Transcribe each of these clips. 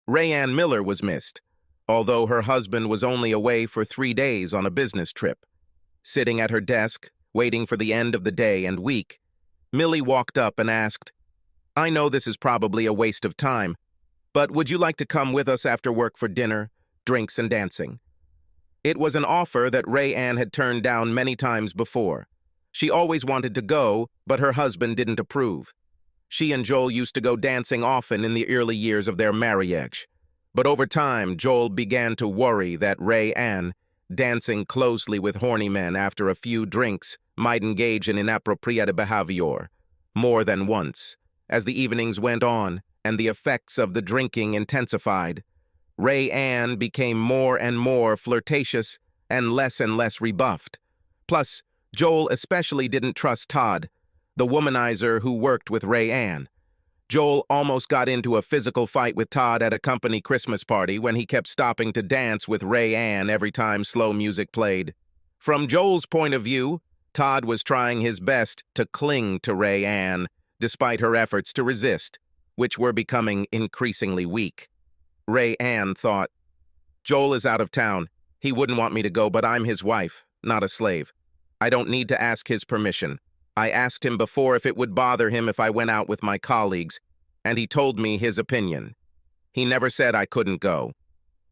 Rayanne Miller was missed, although her husband was only away for 3 days on a business trip. Sitting at her desk, waiting for the end of the day and week, Millie walked up and asked, "I know this is probably a waste of time, but would you like to come with us after work for dinner, drinks, and dancing?" It was an offer that Rayanne had turned down many times before. She always wanted to go, but her husband didn't approve. She and Joel used to go dancing often in the early years of their marriage. But over time, Joel began to worry that Rayanne, dancing closely with horny men after a few drinks, might engage in inappropriate behavior more than once. As the evenings went on and the effects of the drinking intensified, Rayanne became more and more flirtatious and less rebuffed. Plus, Joel especially didn't trust Todd, the womanizer who worked with Rayanne. Joel almost got into a physical fight with Todd at a company Christmas party when he kept stopping to dance with Rayanne every time slow music played. From Joel's point of view, Todd was trying his best to cling to Rayanne, despite her efforts to resist, which were becoming increasingly weak. Rayanne thought, "Joel is out of town. He wouldn't want me to go, but I'm his wife, not a slave. I don't need to ask his permission. I asked him before if it would bother him if I went out with my colleagues, and he told me his opinion. He never said I couldn't go.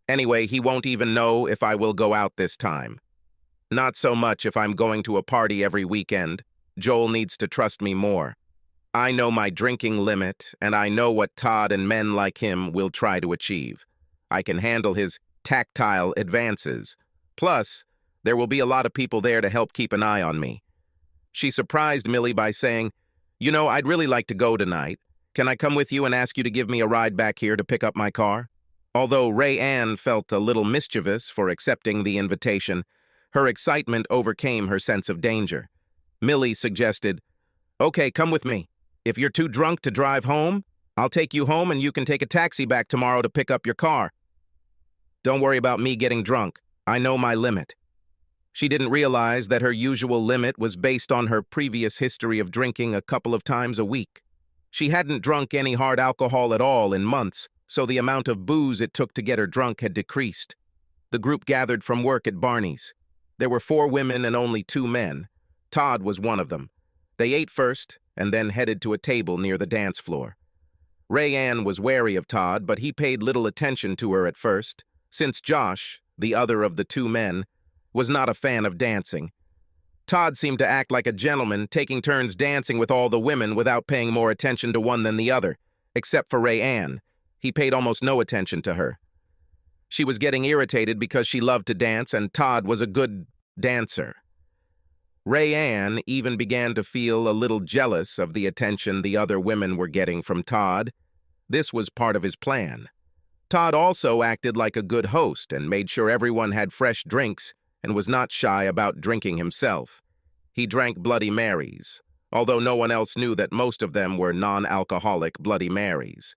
Anyway, he won't even know if I will go out this time. Not so much if I'm going to a party every weekend. Joel needs to trust me more. I know my drinking limit, and I know what Todd and men like him will try to achieve. I can handle his tactile advances. Plus, there will be a lot of people there to help keep an eye on me." She surprised Millie by saying, "You know, I'd really like to go tonight. Can I come with you and ask you to give me a ride back here to pick up my car?" Although Rayanne felt a little mischievous for accepting the invitation, her excitement overcame her sense of danger. Millie suggested, "Okay, come with me. If you're too drunk to drive home, I'll take you home and you can take a taxi back tomorrow to pick up your car. Don't worry about me getting drunk. I know my limit." She didn't realize that her usual limit was based on her previous history of drinking a couple of times a week. She hadn't drunk any hard alcohol at all in months, so the amount of booze it took to get her drunk had decreased. The group gathered from work at Barney's. There were 4 women and only 2 men. Todd was one of them. They ate first and then headed to a table near the dance floor. Rayanne was wary of Todd, but he paid little attention to her at first, since Josh, the other of the 2 men, was not a fan of dancing. Todd seemed to act like a gentleman, taking turns dancing with all the women without paying more attention to one than the other, except for Rayanne. He paid almost no attention to her. She was getting irritated because she loved to dance and Todd was a good dancer. Rayanne even began to feel a little jealous of the attention the other women were getting from Todd. This was part of his plan. Todd also acted like a good host and made sure everyone had fresh drinks and was not shy about drinking himself. He drank Bloody Marys, although no one else knew that most of them were non-alcoholic Bloody Marys.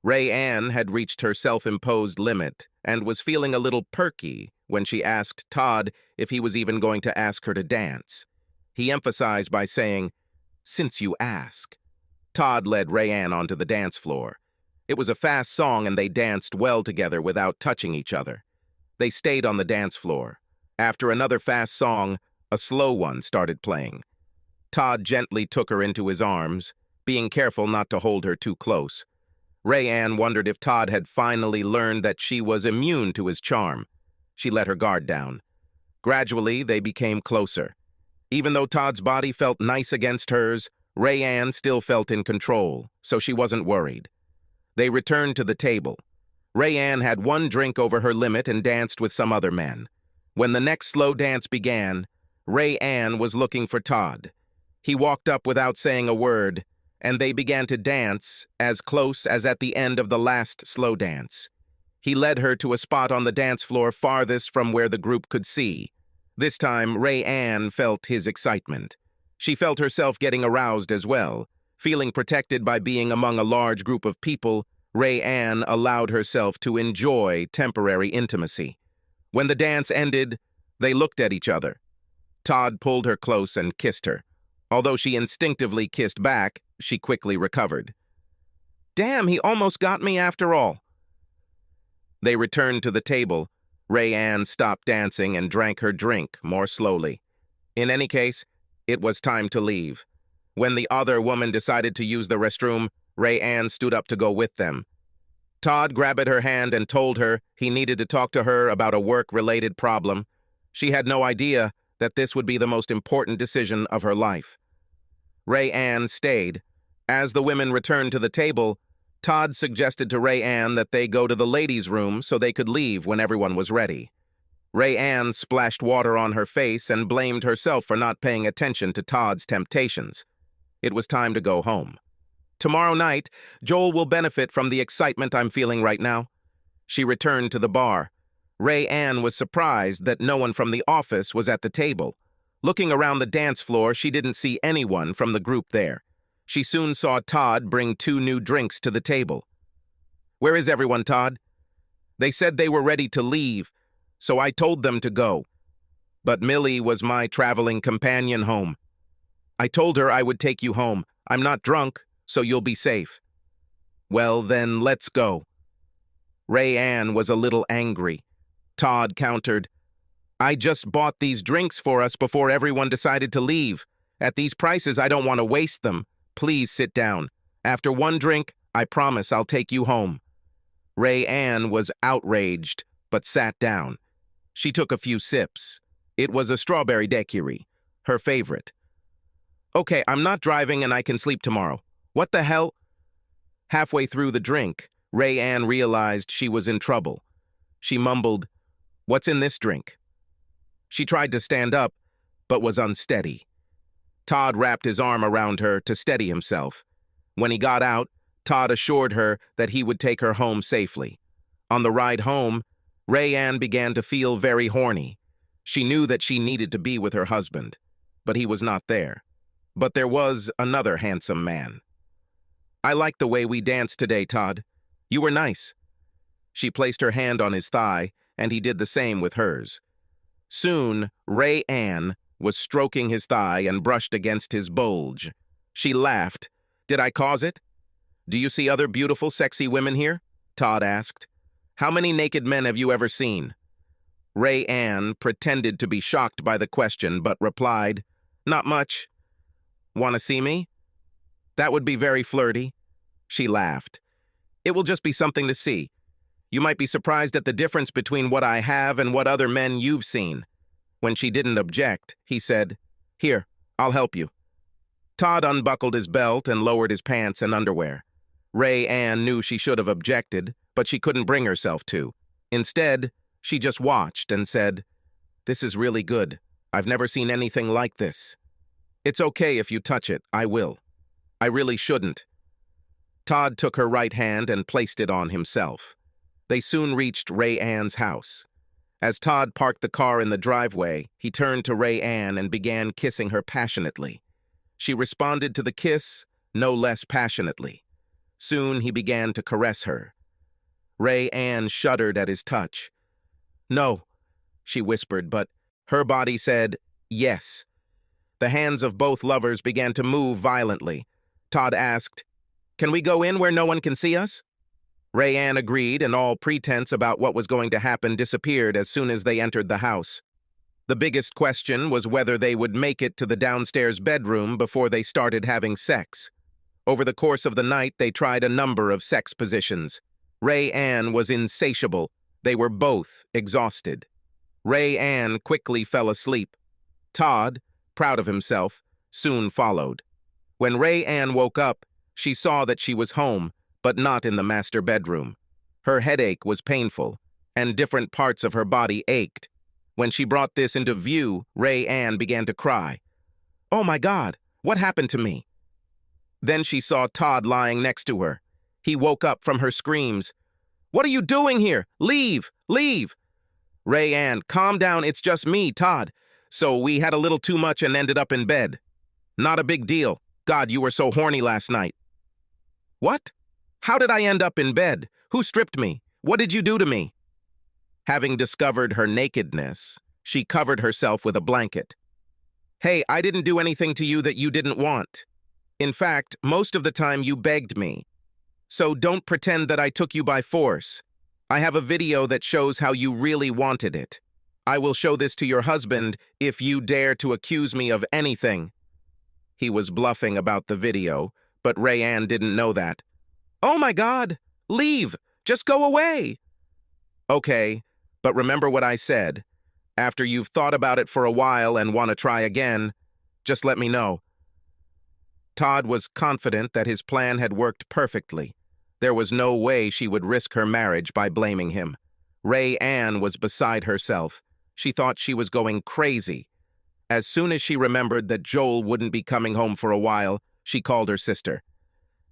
Rayanne had reached her self-imposed limit and was feeling a little perky when she asked Todd if he was even going to ask her to dance. He emphasized by saying, "Since you ask." Todd led Rayanne onto the dance floor. It was a fast song and they danced well together without touching each other. They stayed on the dance floor. After another fast song, a slow one started playing. Todd gently took her into his arms, being careful not to hold her too close. Rayanne wondered if Todd had finally learned that she was immune to his charm. She let her guard down. Gradually, they became closer. Even though Todd's body felt nice against hers, Rayanne still felt in control, so she wasn't worried. They returned to the table. Rayanne had 1 drink over her limit and danced with some other men. When the next slow dance began, Rayanne was looking for Todd. He walked up without saying a word, and they began to dance as close as at the end of the last slow dance. He led her to a spot on the dance floor farthest from where the group could see. This time, Rayanne felt his excitement. She felt herself getting aroused as well. Feeling protected by being among a large group of people, Rayanne allowed herself to enjoy temporary intimacy. When the dance ended, they looked at each other. Todd pulled her close and kissed her. Although she instinctively kissed back, she quickly recovered. "Damn, he almost got me after all." They returned to the table. Ray Ann stopped dancing and drank her drink more slowly. In any case, it was time to leave. When the other woman decided to use the restroom, Ray Ann stood up to go with them. Todd grabbed her hand and told her he needed to talk to her about a work-related problem. She had no idea that this would be the most important decision of her life. Ray Ann stayed. As the women returned to the table, Todd suggested to Ray Ann that they go to the ladies' room so they could leave when everyone was ready. Ray Ann splashed water on her face and blamed herself for not paying attention to Todd's temptations. It was time to go home. Tomorrow night, Joel will benefit from the excitement I'm feeling right now. She returned to the bar. Ray Ann was surprised that no one from the office was at the table. Looking around the dance floor, she didn't see anyone from the group there. She soon saw Todd bring 2 new drinks to the table. "Where is everyone, Todd?" "They said they were ready to leave, so I told them to go. But Millie was my traveling companion home. I told her I would take you home. I'm not drunk, so you'll be safe." "Well, then, let's go." Ray Ann was a little angry. Todd countered, "I just bought these drinks for us before everyone decided to leave. At these prices, I don't want to waste them. Please sit down. After 1 drink, I promise I'll take you home." Ray Ann was outraged, but sat down. She took a few sips. It was a strawberry daiquiri, her favorite. "Okay, I'm not driving and I can sleep tomorrow. What the hell?" Halfway through the drink, Ray Ann realized she was in trouble. She mumbled, "What's in this drink?" She tried to stand up, but was unsteady. Todd wrapped his arm around her to steady himself. When he got out, Todd assured her that he would take her home safely. On the ride home, Ray Ann began to feel very horny. She knew that she needed to be with her husband, but he was not there. But there was another handsome man. "I like the way we danced today, Todd. You were nice." She placed her hand on his thigh, and he did the same with hers. Soon, Ray Ann was stroking his thigh and brushed against his bulge. She laughed. "Did I cause it?" "Do you see other beautiful, sexy women here?" Todd asked. "How many naked men have you ever seen?" Ray Ann pretended to be shocked by the question, but replied, "Not much." "Want to see me?" "That would be very flirty." She laughed. "It will just be something to see. You might be surprised at the difference between what I have and what other men you've seen." When she didn't object, he said, "Here, I'll help you." Todd unbuckled his belt and lowered his pants and underwear. Ray Ann knew she should have objected, but she couldn't bring herself to. Instead, she just watched and said, "This is really good. I've never seen anything like this." "It's okay if you touch it, I will." "I really shouldn't." Todd took her right hand and placed it on himself. They soon reached Ray Ann's house. As Todd parked the car in the driveway, he turned to Ray Ann and began kissing her passionately. She responded to the kiss no less passionately. Soon he began to caress her. Ray Ann shuddered at his touch. "No," she whispered, but her body said, "Yes." The hands of both lovers began to move violently. Todd asked, "Can we go in where no one can see us?" Ray Ann agreed, and all pretense about what was going to happen disappeared as soon as they entered the house. The biggest question was whether they would make it to the downstairs bedroom before they started having sex. Over the course of the night, they tried a number of sex positions. Ray Ann was insatiable. They were both exhausted. Ray Ann quickly fell asleep. Todd, proud of himself, soon followed. When Ray Ann woke up, she saw that she was home, but not in the master bedroom. Her headache was painful, and different parts of her body ached. When she brought this into view, Ray Ann began to cry. "Oh my God, what happened to me?" Then she saw Todd lying next to her. He woke up from her screams. "What are you doing here? Leave! Leave!" "Ray Ann, calm down, it's just me, Todd. So we had a little too much and ended up in bed." "Not a big deal. God, you were so horny last night." "What? How did I end up in bed? Who stripped me? What did you do to me?" Having discovered her nakedness, she covered herself with a blanket. "Hey, I didn't do anything to you that you didn't want. In fact, most of the time you begged me. So don't pretend that I took you by force. I have a video that shows how you really wanted it. I will show this to your husband if you dare to accuse me of anything." He was bluffing about the video, but Rayanne didn't know that. "Oh my God! Leave! Just go away!" "Okay, but remember what I said. After you've thought about it for a while and want to try again, just let me know." Todd was confident that his plan had worked perfectly. There was no way she would risk her marriage by blaming him. Rayanne was beside herself. She thought she was going crazy. As soon as she remembered that Joel wouldn't be coming home for a while, she called her sister.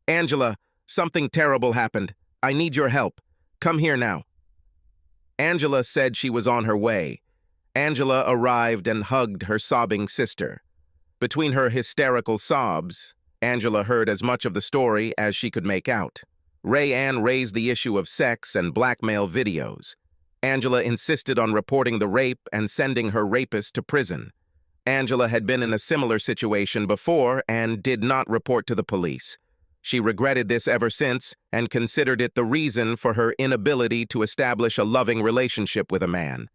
"Angela, something terrible happened. I need your help. Come here now." Angela said she was on her way. Angela arrived and hugged her sobbing sister. Between her hysterical sobs, Angela heard as much of the story as she could make out. Rayanne raised the issue of sex and blackmail videos. Angela insisted on reporting the rape and sending her rapist to prison. Angela had been in a similar situation before and did not report to the police. She regretted this ever since and considered it the reason for her inability to establish a loving relationship with a man.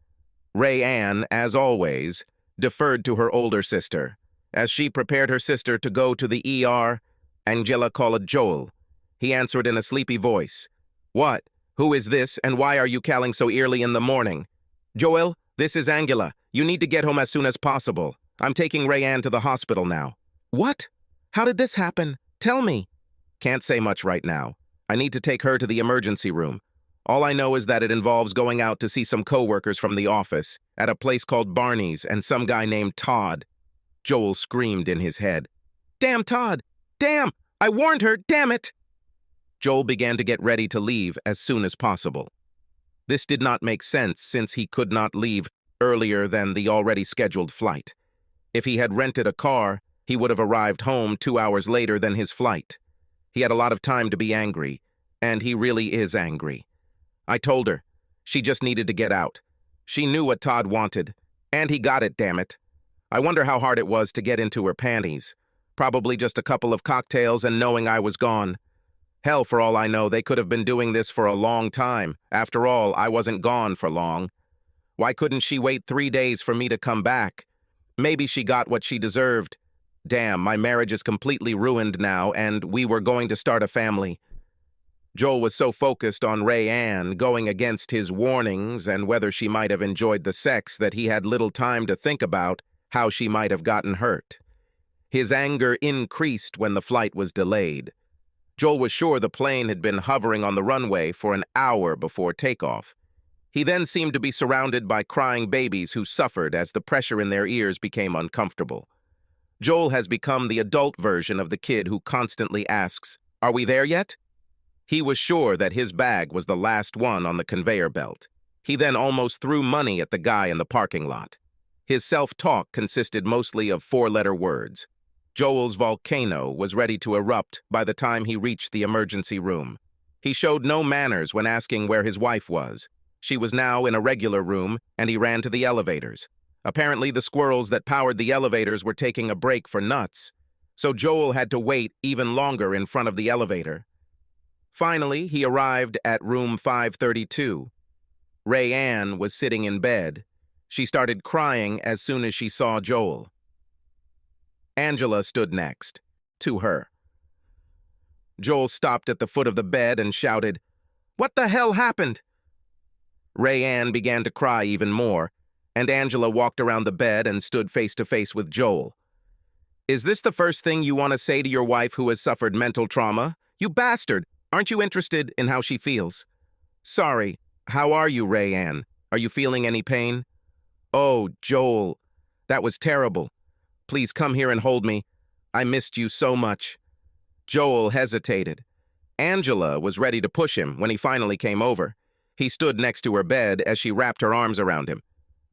Rayanne, as always, deferred to her older sister. As she prepared her sister to go to the ER, Angela called Joel. He answered in a sleepy voice. "What? Who is this, and why are you calling so early in the morning?" "Joel, this is Angela. You need to get home as soon as possible. I'm taking Rayanne to the hospital now." "What? How did this happen? Tell me." "Can't say much right now. I need to take her to the emergency room. All I know is that it involves going out to see some coworkers from the office at a place called Barney's and some guy named Todd." Joel screamed in his head. "Damn Todd! Damn! I warned her! Damn it!" Joel began to get ready to leave as soon as possible. This did not make sense since he could not leave earlier than the already scheduled flight. If he had rented a car, he would have arrived home 2 hours later than his flight. He had a lot of time to be angry, and he really is angry. I told her. She just needed to get out. She knew what Todd wanted, and he got it, damn it. I wonder how hard it was to get into her panties. Probably just a couple of cocktails and knowing I was gone. Hell, for all I know, they could have been doing this for a long time. After all, I wasn't gone for long. Why couldn't she wait 3 days for me to come back? Maybe she got what she deserved. Damn, my marriage is completely ruined now, and we were going to start a family. Joel was so focused on Rayanne going against his warnings and whether she might have enjoyed the sex that he had little time to think about how she might have gotten hurt. His anger increased when the flight was delayed. Joel was sure the plane had been hovering on the runway for an hour before takeoff. He then seemed to be surrounded by crying babies who suffered as the pressure in their ears became uncomfortable. Joel has become the adult version of the kid who constantly asks, "Are we there yet?" He was sure that his bag was the last one on the conveyor belt. He then almost threw money at the guy in the parking lot. His self-talk consisted mostly of 4-letter words. Joel's volcano was ready to erupt by the time he reached the emergency room. He showed no manners when asking where his wife was. She was now in a regular room, and he ran to the elevators. Apparently, the squirrels that powered the elevators were taking a break for nuts, so Joel had to wait even longer in front of the elevator. Finally, he arrived at room 532. Rayanne was sitting in bed. She started crying as soon as she saw Joel. Angela stood next, to her. Joel stopped at the foot of the bed and shouted, "What the hell happened?" Rayanne began to cry even more, and Angela walked around the bed and stood face to face with Joel. "Is this the first thing you want to say to your wife who has suffered mental trauma? You bastard! Aren't you interested in how she feels?" "Sorry. How are you, Rayanne? Are you feeling any pain?" "Oh, Joel, that was terrible. Please come here and hold me. I missed you so much." Joel hesitated. Angela was ready to push him when he finally came over. He stood next to her bed as she wrapped her arms around him.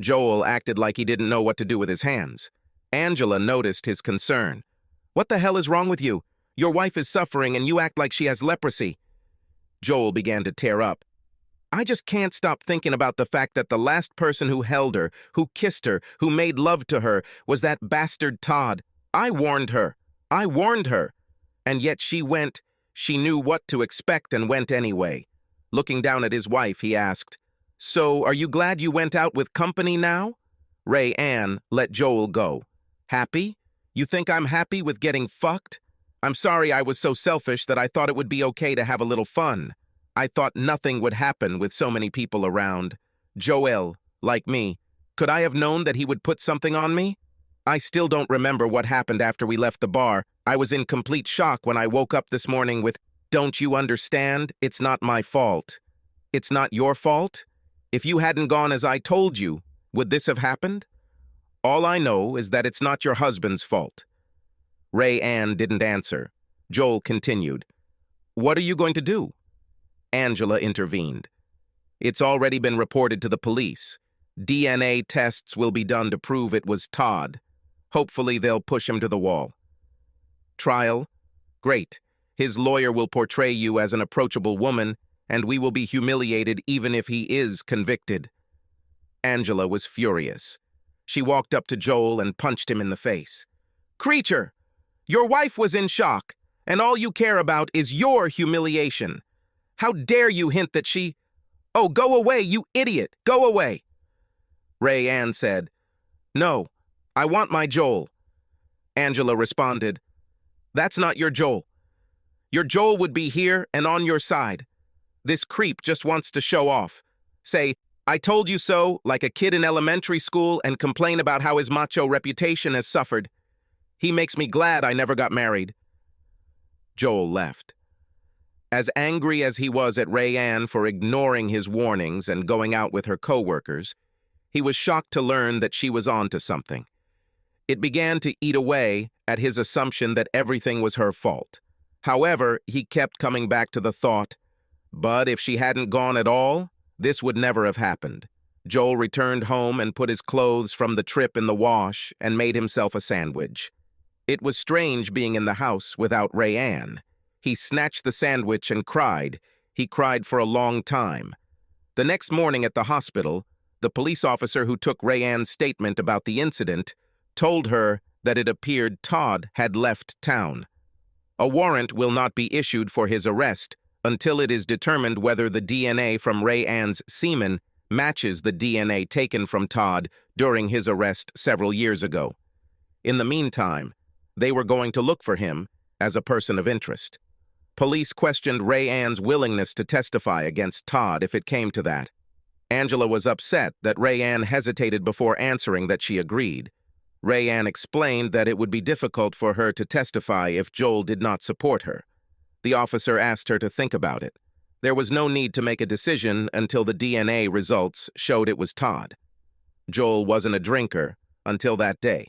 Joel acted like he didn't know what to do with his hands. Angela noticed his concern. "What the hell is wrong with you? Your wife is suffering and you act like she has leprosy." Joel began to tear up. "I just can't stop thinking about the fact that the last person who held her, who kissed her, who made love to her, was that bastard Todd. I warned her. I warned her. And yet she knew what to expect and went anyway. Looking down at his wife, he asked, "So, are you glad you went out with company now?" Ray Ann let Joel go. "Happy? You think I'm happy with getting fucked? I'm sorry I was so selfish that I thought it would be okay to have a little fun. I thought nothing would happen with so many people around. Joel, like me, could I have known that he would put something on me? I still don't remember what happened after we left the bar. I was in complete shock when I woke up this morning with, 'Don't you understand? It's not my fault.' It's not your fault? If you hadn't gone as I told you, would this have happened? All I know is that it's not your husband's fault." Ray Ann didn't answer. Joel continued, "What are you going to do?" Angela intervened. "It's already been reported to the police. DNA tests will be done to prove it was Todd. Hopefully they'll push him to the wall." "Trial? Great. His lawyer will portray you as an approachable woman, and we will be humiliated even if he is convicted." Angela was furious. She walked up to Joel and punched him in the face. "Creature! Your wife was in shock, and all you care about is your humiliation. How dare you hint that she— Oh, go away, you idiot! Go away!" Ray Ann said, "No, I want my Joel." Angela responded, "That's not your Joel. Your Joel would be here and on your side. This creep just wants to show off. Say, 'I told you so,' like a kid in elementary school, and complain about how his macho reputation has suffered. He makes me glad I never got married." Joel left. As angry as he was at Ray Ann for ignoring his warnings and going out with her coworkers, he was shocked to learn that she was on to something. It began to eat away at his assumption that everything was her fault. However, he kept coming back to the thought, but if she hadn't gone at all, this would never have happened. Joel returned home and put his clothes from the trip in the wash and made himself a sandwich. It was strange being in the house without Ray Ann. He snatched the sandwich and cried. He cried for a long time. The next morning at the hospital, the police officer who took Ray Ann's statement about the incident told her that it appeared Todd had left town. A warrant will not be issued for his arrest until it is determined whether the DNA from Ray Ann's semen matches the DNA taken from Todd during his arrest several years ago. In the meantime, they were going to look for him as a person of interest. Police questioned Ray Ann's willingness to testify against Todd if it came to that. Angela was upset that Ray Ann hesitated before answering that she agreed. Ray Ann explained that it would be difficult for her to testify if Joel did not support her. The officer asked her to think about it. There was no need to make a decision until the DNA results showed it was Todd. Joel wasn't a drinker until that day.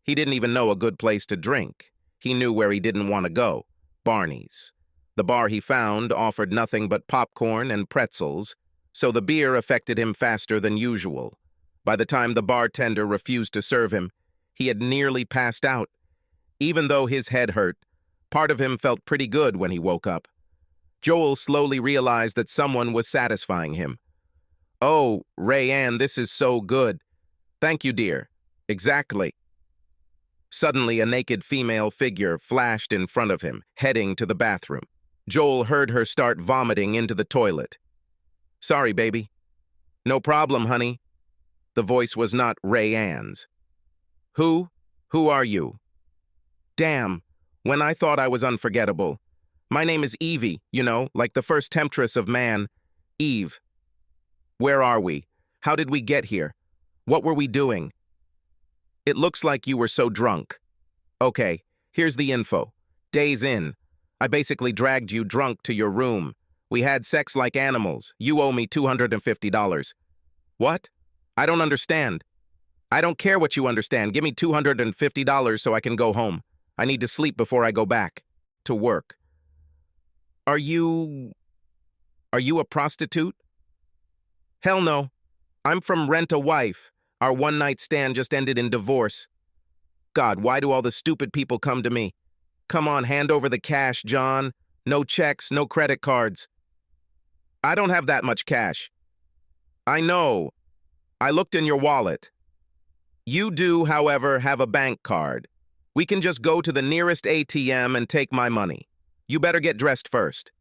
He didn't even know a good place to drink. He knew where he didn't want to go, Barney's. The bar he found offered nothing but popcorn and pretzels, so the beer affected him faster than usual. By the time the bartender refused to serve him, he had nearly passed out. Even though his head hurt, part of him felt pretty good when he woke up. Joel slowly realized that someone was satisfying him. "Oh, Ray Ann, this is so good. Thank you, dear." "Exactly." Suddenly, a naked female figure flashed in front of him, heading to the bathroom. Joel heard her start vomiting into the toilet. "Sorry, baby." "No problem, honey." The voice was not Ray Ann's. Who are you?" "Damn, when I thought I was unforgettable. My name is Evie, you know, like the first temptress of man. Eve." "Where are we? How did we get here? What were we doing?" "It looks like you were so drunk." "Okay, here's the info. Days in. I basically dragged you drunk to your room. We had sex like animals. You owe me $250. "What? I don't understand." "I don't care what you understand. Give me $250 so I can go home. I need to sleep before I go back to work." Are you a prostitute?" "Hell no. I'm from Rent a Wife. Our one-night stand just ended in divorce." "God, why do all the stupid people come to me? Come on, hand over the cash, John. No checks, no credit cards." "I don't have that much cash." "I know. I looked in your wallet." "You do, however, have a bank card. We can just go to the nearest ATM and take my money. You better get dressed first."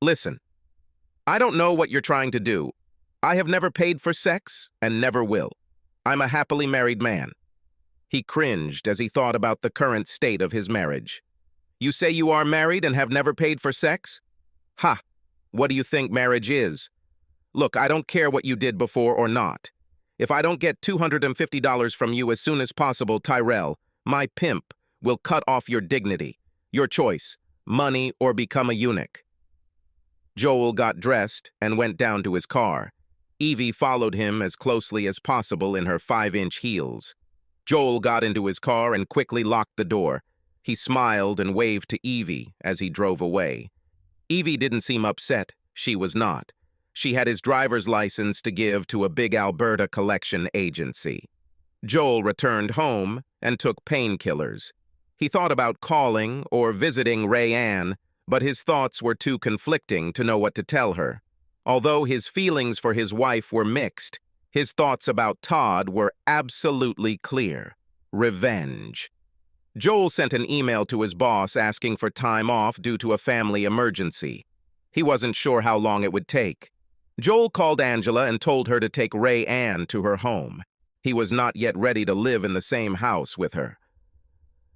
"Listen, I don't know what you're trying to do. I have never paid for sex and never will. I'm a happily married man. He cringed as he thought about the current state of his marriage. You say you are married and have never paid for sex? Ha! What do you think marriage is? Look, I don't care what you did before or not. If I don't get $250 from you as soon as possible, Tyrell, my pimp, will cut off your dignity. Your choice, money or become a eunuch. Joel got dressed and went down to his car. Evie followed him as closely as possible in her 5-inch heels. Joel got into his car and quickly locked the door. He smiled and waved to Evie as he drove away. Evie didn't seem upset. She was not. She had his driver's license to give to a big Alberta collection agency. Joel returned home and took painkillers. He thought about calling or visiting Rayanne, but his thoughts were too conflicting to know what to tell her. Although his feelings for his wife were mixed, his thoughts about Todd were absolutely clear. Revenge. Joel sent an email to his boss asking for time off due to a family emergency. He wasn't sure how long it would take. Joel called Angela and told her to take Rayanne to her home. He was not yet ready to live in the same house with her.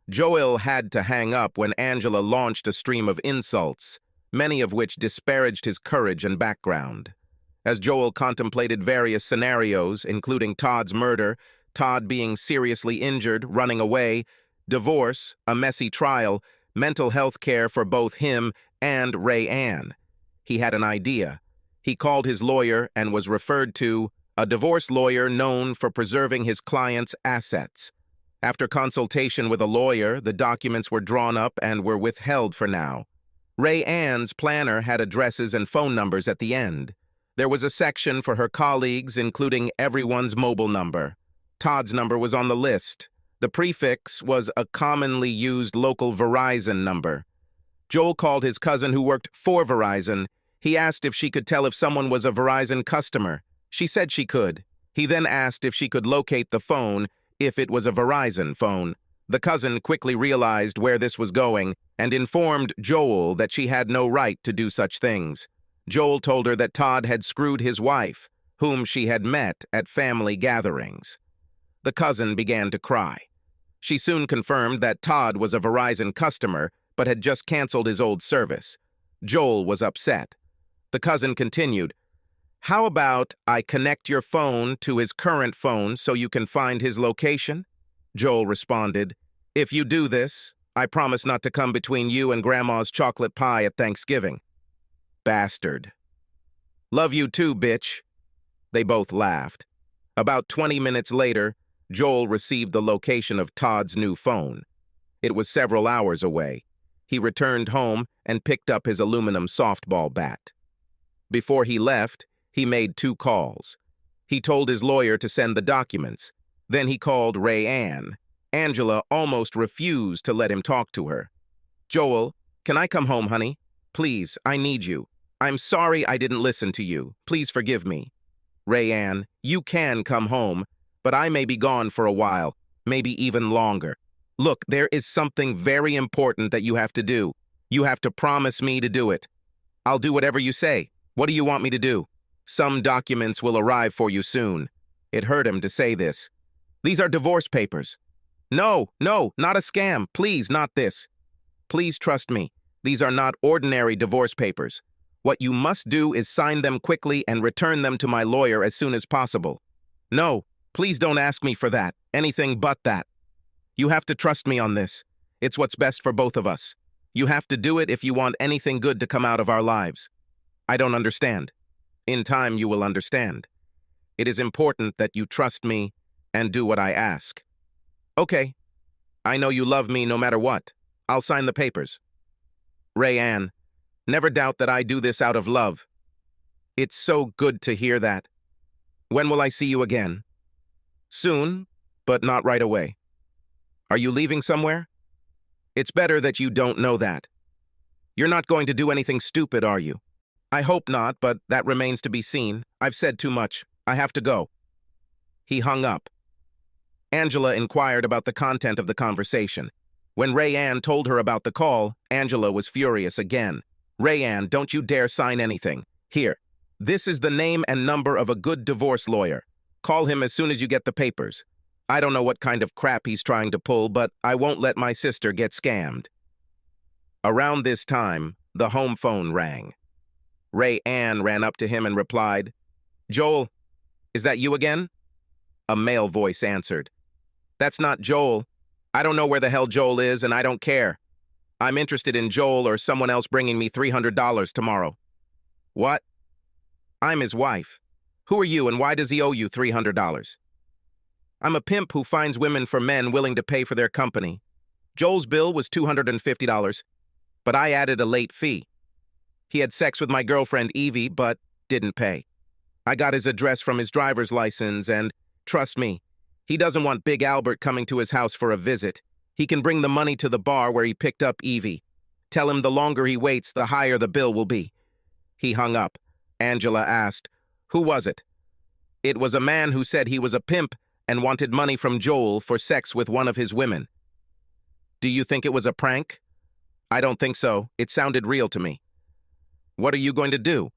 Joel had to hang up when Angela launched a stream of insults, many of which disparaged his courage and background. As Joel contemplated various scenarios, including Todd's murder, Todd being seriously injured, running away, divorce, a messy trial, mental health care for both him and Rayanne, he had an idea. He called his lawyer and was referred to, a divorce lawyer known for preserving his client's assets. After consultation with a lawyer, the documents were drawn up and were withheld for now. Rayanne's planner had addresses and phone numbers at the end. There was a section for her colleagues, including everyone's mobile number. Todd's number was on the list. The prefix was a commonly used local Verizon number. Joel called his cousin who worked for Verizon. He asked if she could tell if someone was a Verizon customer. She said she could. He then asked if she could locate the phone if it was a Verizon phone. The cousin quickly realized where this was going and informed Joel that she had no right to do such things. Joel told her that Todd had screwed his wife, whom she had met at family gatherings. The cousin began to cry. She soon confirmed that Todd was a Verizon customer but had just canceled his old service. Joel was upset. The cousin continued, "How about I connect your phone to his current phone so you can find his location?" Joel responded, "If you do this, I promise not to come between you and Grandma's chocolate pie at Thanksgiving." Bastard. "Love you too, bitch." They both laughed. About 20 minutes later, Joel received the location of Todd's new phone. It was several hours away. He returned home and picked up his aluminum softball bat. Before he left, he made 2 calls. He told his lawyer to send the documents. Then he called Rayanne. Angela almost refused to let him talk to her. "Joel, can I come home, honey? Please, I need you. I'm sorry I didn't listen to you. Please forgive me." "Rayanne, you can come home, but I may be gone for a while, maybe even longer. Look, there is something very important that you have to do. You have to promise me to do it. I'll do whatever you say. What do you want me to do? Some documents will arrive for you soon." It hurt him to say this. "These are divorce papers." No, not a scam. Please, not this. Please trust me. These are not ordinary divorce papers. What you must do is sign them quickly and return them to my lawyer as soon as possible. No, please don't ask me for that. Anything but that. You have to trust me on this. It's what's best for both of us. You have to do it if you want anything good to come out of our lives. I don't understand. In time, you will understand. It is important that you trust me and do what I ask. Okay. I know you love me no matter what. I'll sign the papers. Rayanne, never doubt that I do this out of love. It's so good to hear that. When will I see you again? Soon, but not right away. Are you leaving somewhere? It's better that you don't know that. You're not going to do anything stupid, are you? I hope not, but that remains to be seen. I've said too much. I have to go. He hung up. Angela inquired about the content of the conversation. When Rayanne told her about the call, Angela was furious again. "Rayanne, don't you dare sign anything. Here, this is the name and number of a good divorce lawyer. Call him as soon as you get the papers. I don't know what kind of crap he's trying to pull, but I won't let my sister get scammed." Around this time, the home phone rang. Ray Ann ran up to him and replied, "Joel, is that you again?" A male voice answered, "That's not Joel. I don't know where the hell Joel is, and I don't care. I'm interested in Joel or someone else bringing me $300 tomorrow." "What?" "I'm his wife. Who are you, and why does he owe you $300? "I'm a pimp who finds women for men willing to pay for their company. Joel's bill was $250, but I added a late fee. He had sex with my girlfriend Evie, but didn't pay. I got his address from his driver's license, and trust me, he doesn't want Big Albert coming to his house for a visit. He can bring the money to the bar where he picked up Evie. Tell him the longer he waits, the higher the bill will be." He hung up. Angela asked, "Who was it?" "It was a man who said he was a pimp and wanted money from Joel for sex with one of his women." "Do you think it was a prank?" "I don't think so. It sounded real to me." "What are you going to do?"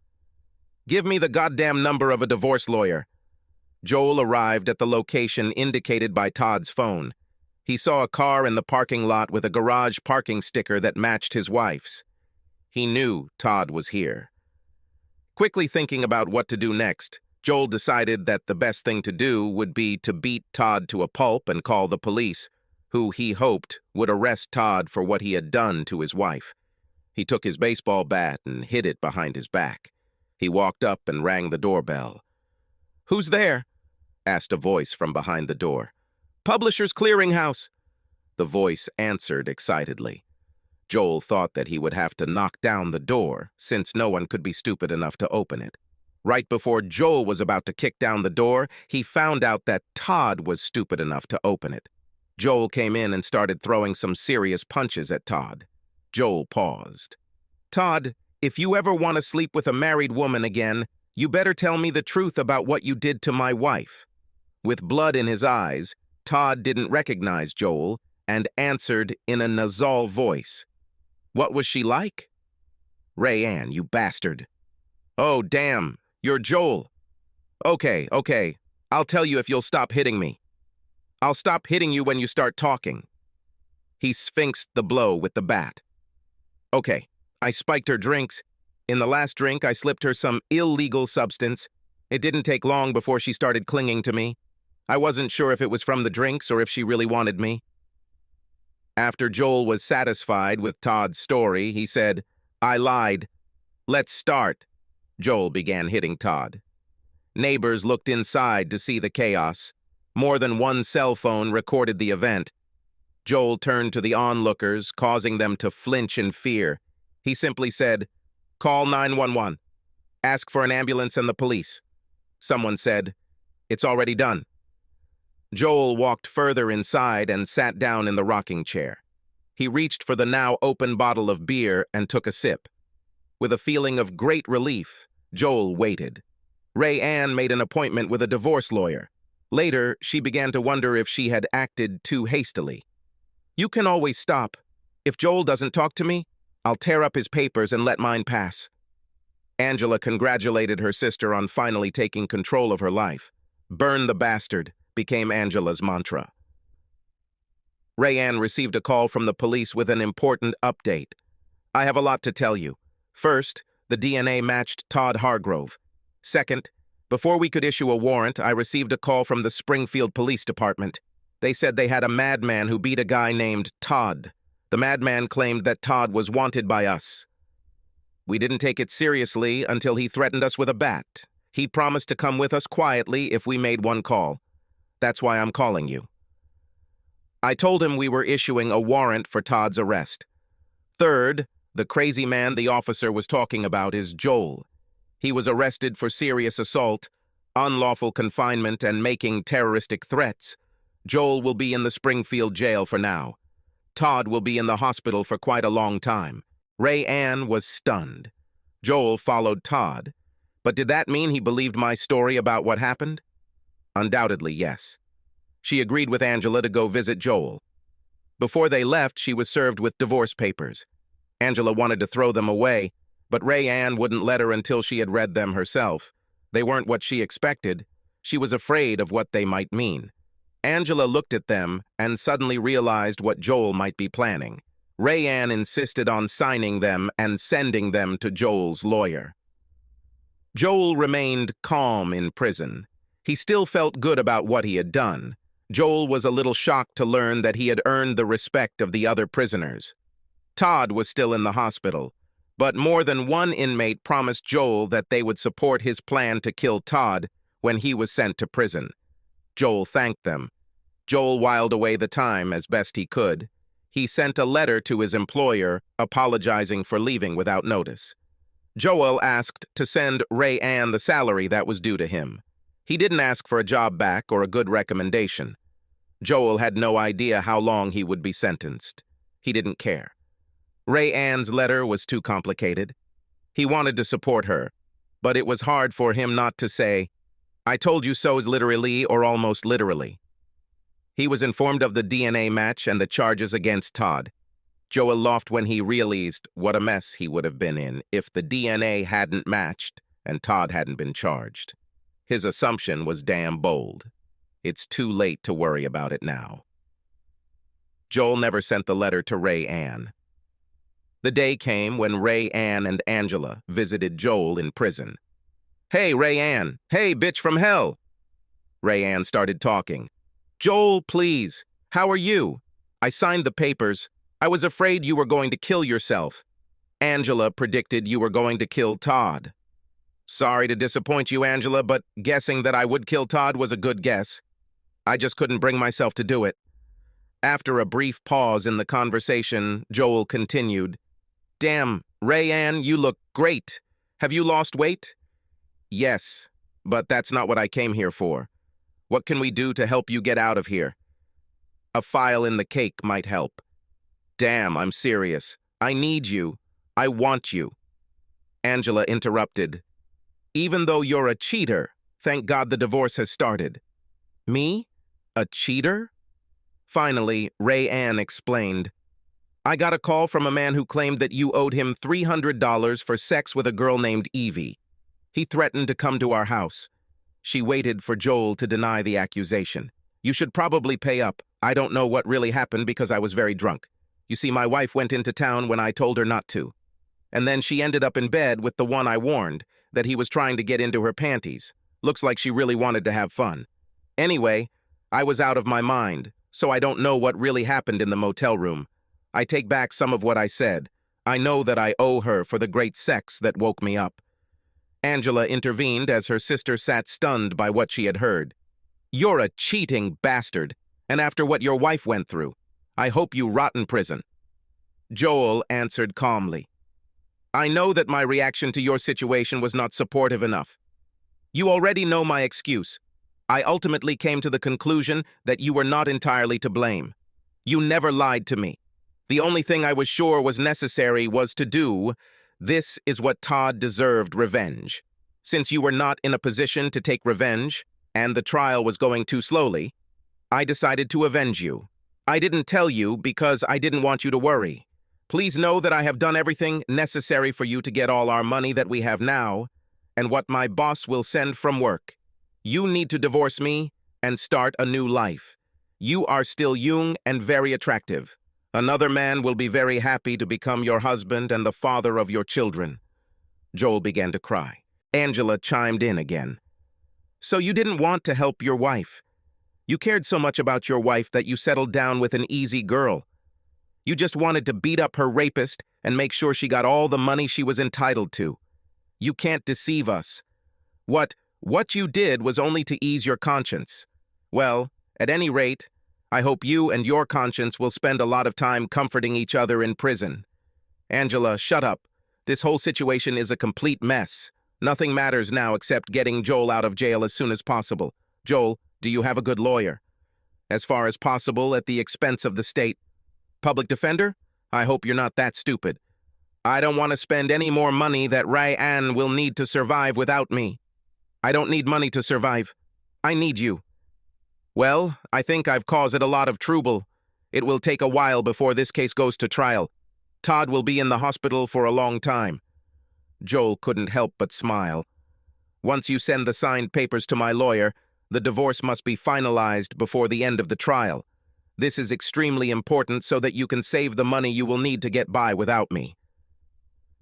"Give me the goddamn number of a divorce lawyer." Joel arrived at the location indicated by Todd's phone. He saw a car in the parking lot with a garage parking sticker that matched his wife's. He knew Todd was here. Quickly thinking about what to do next, Joel decided that the best thing to do would be to beat Todd to a pulp and call the police, who he hoped would arrest Todd for what he had done to his wife. He took his baseball bat and hid it behind his back. He walked up and rang the doorbell. "Who's there?" asked a voice from behind the door. "Publishers Clearinghouse." The voice answered excitedly. Joel thought that he would have to knock down the door, since no one could be stupid enough to open it. Right before Joel was about to kick down the door, he found out that Todd was stupid enough to open it. Joel came in and started throwing some serious punches at Todd. Joel paused. "Todd, if you ever want to sleep with a married woman again, you better tell me the truth about what you did to my wife." With blood in his eyes, Todd didn't recognize Joel and answered in a nasal voice. "What was she like?" "Ray Ann, you bastard." "Oh, damn, you're Joel." Okay, I'll tell you if you'll stop hitting me." "I'll stop hitting you when you start talking." He sphinxed the blow with the bat. "Okay, I spiked her drinks. In the last drink, I slipped her some illegal substance. It didn't take long before she started clinging to me. I wasn't sure if it was from the drinks or if she really wanted me." After Joel was satisfied with Todd's story, he said, "I lied. Let's start." Joel began hitting Todd. Neighbors looked inside to see the chaos. More than one cell phone recorded the event. Joel turned to the onlookers, causing them to flinch in fear. He simply said, "Call 911. Ask for an ambulance and the police." Someone said, "It's already done." Joel walked further inside and sat down in the rocking chair. He reached for the now open bottle of beer and took a sip. With a feeling of great relief, Joel waited. Ray Ann made an appointment with a divorce lawyer. Later, she began to wonder if she had acted too hastily. "You can always stop. If Joel doesn't talk to me, I'll tear up his papers and let mine pass." Angela congratulated her sister on finally taking control of her life. "Burn the bastard" became Angela's mantra. Ray Ann received a call from the police with an important update. "I have a lot to tell you. First, the DNA matched Todd Hargrove. Second, before we could issue a warrant, I received a call from the Springfield Police Department. They said they had a madman who beat a guy named Todd. The madman claimed that Todd was wanted by us. We didn't take it seriously until he threatened us with a bat. He promised to come with us quietly if we made one call. That's why I'm calling you." I told him we were issuing a warrant for Todd's arrest. Third, the crazy man the officer was talking about is Joel. He was arrested for serious assault, unlawful confinement, and making terroristic threats. Joel will be in the Springfield jail for now. Todd will be in the hospital for quite a long time. Ray Ann was stunned. Joel followed Todd. But did that mean he believed my story about what happened? Undoubtedly, yes. She agreed with Angela to go visit Joel. Before they left, she was served with divorce papers. Angela wanted to throw them away, but Ray Ann wouldn't let her until she had read them herself. They weren't what she expected. She was afraid of what they might mean. Angela looked at them and suddenly realized what Joel might be planning. Ray Ann insisted on signing them and sending them to Joel's lawyer. Joel remained calm in prison. He still felt good about what he had done. Joel was a little shocked to learn that he had earned the respect of the other prisoners. Todd was still in the hospital, but more than one inmate promised Joel that they would support his plan to kill Todd when he was sent to prison. Joel thanked them. Joel whiled away the time as best he could. He sent a letter to his employer apologizing for leaving without notice. Joel asked to send Ray Ann the salary that was due to him. He didn't ask for a job back or a good recommendation. Joel had no idea how long he would be sentenced. He didn't care. Ray Ann's letter was too complicated. He wanted to support her, but it was hard for him not to say, "I told you so," literally or almost literally. He was informed of the DNA match and the charges against Todd. Joel laughed when he realized what a mess he would have been in if the DNA hadn't matched and Todd hadn't been charged. His assumption was damn bold. It's too late to worry about it now. Joel never sent the letter to Ray Ann. The day came when Ray Ann and Angela visited Joel in prison. "Hey, Ray Ann. Hey, bitch from hell." Ray Ann started talking. "Joel, please. How are you? I signed the papers. I was afraid you were going to kill yourself. Angela predicted you were going to kill Todd." "Sorry to disappoint you, Angela, but guessing that I would kill Todd was a good guess. I just couldn't bring myself to do it." After a brief pause in the conversation, Joel continued, "Damn, Ray Ann, you look great. Have you lost weight?" "Yes, but that's not what I came here for. What can we do to help you get out of here?" "A file in the cake might help." "Damn, I'm serious. I need you. I want you." Angela interrupted. "Even though you're a cheater, thank God the divorce has started." "Me? A cheater?" Finally, Ray Ann explained. "I got a call from a man who claimed that you owed him $300 for sex with a girl named Evie. He threatened to come to our house." She waited for Joel to deny the accusation. "You should probably pay up. I don't know what really happened because I was very drunk. You see, my wife went into town when I told her not to. And then she ended up in bed with the one I warned, that he was trying to get into her panties. Looks like she really wanted to have fun. Anyway, I was out of my mind, so I don't know what really happened in the motel room. I take back some of what I said. I know that I owe her for the great sex that woke me up." Angela intervened as her sister sat stunned by what she had heard. "You're a cheating bastard, and after what your wife went through, I hope you rot in prison." Joel answered calmly. "I know that my reaction to your situation was not supportive enough. You already know my excuse. I ultimately came to the conclusion that you were not entirely to blame. You never lied to me. The only thing I was sure was necessary was to do. This is what Todd deserved: revenge. Since you were not in a position to take revenge, and the trial was going too slowly, I decided to avenge you. I didn't tell you because I didn't want you to worry. Please know that I have done everything necessary for you to get all our money that we have now, and what my boss will send from work. You need to divorce me and start a new life. You are still young and very attractive. Another man will be very happy to become your husband and the father of your children." Joel began to cry. Angela chimed in again. "So you didn't want to help your wife. You cared so much about your wife that you settled down with an easy girl. You just wanted to beat up her rapist and make sure she got all the money she was entitled to. You can't deceive us. What you did was only to ease your conscience. Well, at any rate, I hope you and your conscience will spend a lot of time comforting each other in prison." "Angela, shut up. This whole situation is a complete mess. Nothing matters now except getting Joel out of jail as soon as possible. Joel, do you have a good lawyer?" "As far as possible, at the expense of the state." "Public defender? I hope you're not that stupid. I don't want to spend any more money that Ray Ann will need to survive without me." "I don't need money to survive. I need you." "Well, I think I've caused a lot of trouble. It will take a while before this case goes to trial. Todd will be in the hospital for a long time." Joel couldn't help but smile. Once you send the signed papers to my lawyer, the divorce must be finalized before the end of the trial. This is extremely important so that you can save the money you will need to get by without me.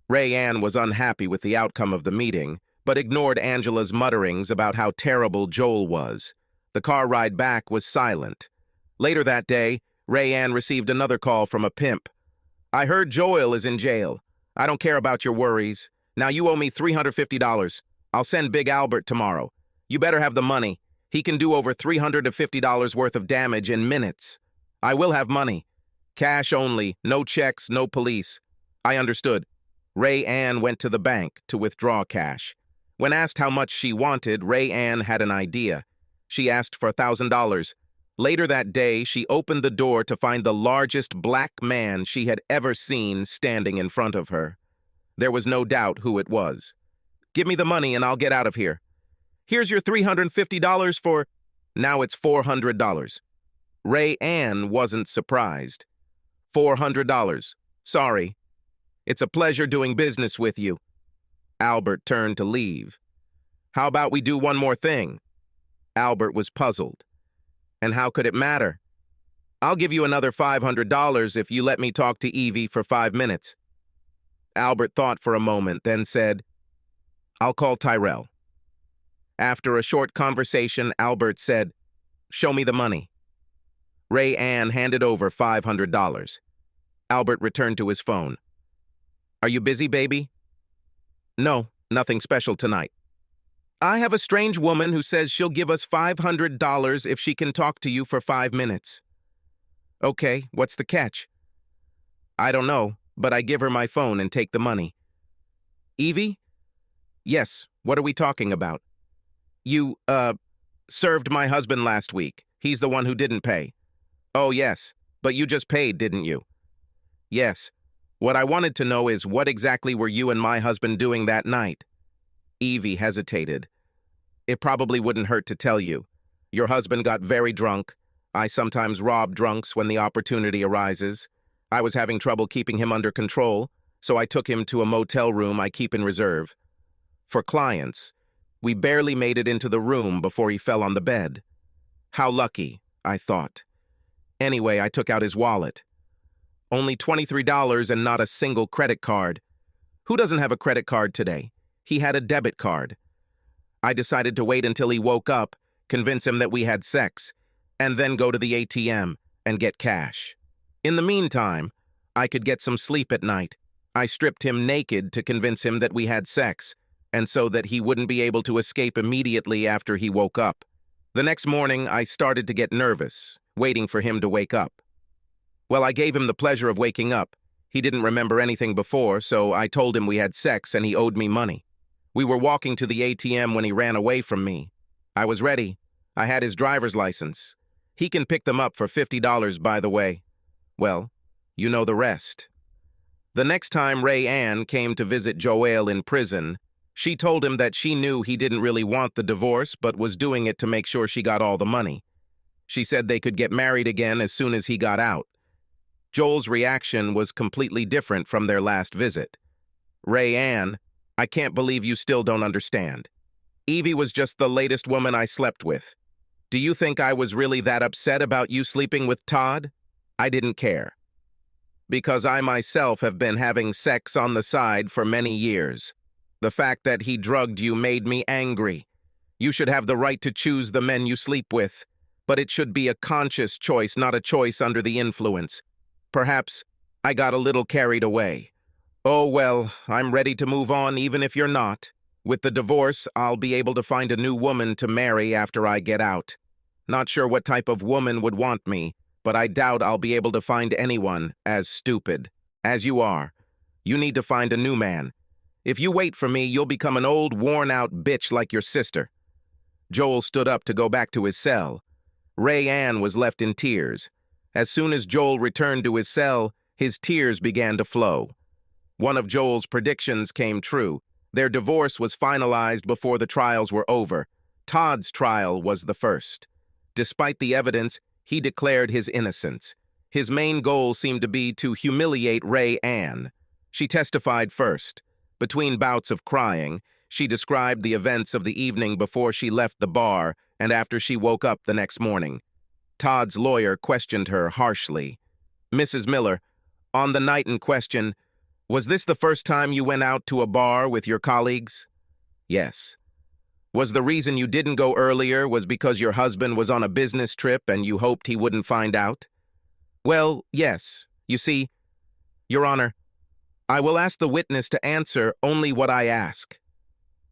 Ray Ann was unhappy with the outcome of the meeting, but ignored Angela's mutterings about how terrible Joel was. The car ride back was silent. Later that day, Ray Ann received another call from a pimp. "I heard Joel is in jail. I don't care about your worries. Now you owe me $350. I'll send Big Albert tomorrow. You better have the money. He can do over $350 worth of damage in minutes. I will have money. Cash only, no checks, no police." I understood. Ray Ann went to the bank to withdraw cash. When asked how much she wanted, Ray Ann had an idea. She asked for $1,000. Later that day, she opened the door to find the largest black man she had ever seen standing in front of her. There was no doubt who it was. "Give me the money and I'll get out of here." "Here's your $350 for..." Now it's $400. Ray Ann wasn't surprised. $400. Sorry. It's a pleasure doing business with you. Albert turned to leave. "How about we do one more thing?" Albert was puzzled. "And how could it matter?" "I'll give you another $500 if you let me talk to Evie for 5 minutes. Albert thought for a moment, then said, "I'll call Tyrell." After a short conversation, Albert said, "Show me the money." Ray Ann handed over $500. Albert returned to his phone. "Are you busy, baby?" "No, nothing special tonight. I have a strange woman who says she'll give us $500 if she can talk to you for 5 minutes. "Okay, what's the catch?" "I don't know, but I give her my phone and take the money." "Evie?" "Yes, what are we talking about?" You served my husband last week. He's the one who didn't pay." "Oh, yes, but you just paid, didn't you?" "Yes. What I wanted to know is what exactly were you and my husband doing that night?" Evie hesitated. "It probably wouldn't hurt to tell you. Your husband got very drunk. I sometimes rob drunks when the opportunity arises. I was having trouble keeping him under control, so I took him to a motel room I keep in reserve for clients. We barely made it into the room before he fell on the bed. How lucky, I thought. Anyway, I took out his wallet. Only $23 and not a single credit card. Who doesn't have a credit card today? He had a debit card. I decided to wait until he woke up, convince him that we had sex, and then go to the ATM and get cash. In the meantime, I could get some sleep at night. I stripped him naked to convince him that we had sex, and so that he wouldn't be able to escape immediately after he woke up. The next morning, I started to get nervous, waiting for him to wake up. Well, I gave him the pleasure of waking up. He didn't remember anything before, so I told him we had sex and he owed me money. We were walking to the ATM when he ran away from me. I was ready. I had his driver's license. He can pick them up for $50, by the way. Well, you know the rest. The next time Ray Ann came to visit Joel in prison, she told him that she knew he didn't really want the divorce, but was doing it to make sure she got all the money. She said they could get married again as soon as he got out. Joel's reaction was completely different from their last visit. "Ray Ann, I can't believe you still don't understand. Evie was just the latest woman I slept with. Do you think I was really that upset about you sleeping with Todd? I didn't care. Because I myself have been having sex on the side for many years. The fact that he drugged you made me angry. You should have the right to choose the men you sleep with, but it should be a conscious choice, not a choice under the influence. Perhaps I got a little carried away. Oh, well, I'm ready to move on even if you're not. With the divorce, I'll be able to find a new woman to marry after I get out. Not sure what type of woman would want me, but I doubt I'll be able to find anyone as stupid as you are. You need to find a new man. If you wait for me, you'll become an old, worn-out bitch like your sister." Joel stood up to go back to his cell. Ray Ann was left in tears. As soon as Joel returned to his cell, his tears began to flow. One of Joel's predictions came true. Their divorce was finalized before the trials were over. Todd's trial was the first. Despite the evidence, he declared his innocence. His main goal seemed to be to humiliate Ray Ann. She testified first. Between bouts of crying, she described the events of the evening before she left the bar and after she woke up the next morning. Todd's lawyer questioned her harshly. "Mrs. Miller, on the night in question, was this the first time you went out to a bar with your colleagues?" "Yes." "Was the reason you didn't go earlier was because your husband was on a business trip and you hoped he wouldn't find out?" "Well, yes. You see, Your Honor, I will ask the witness to answer only what I ask."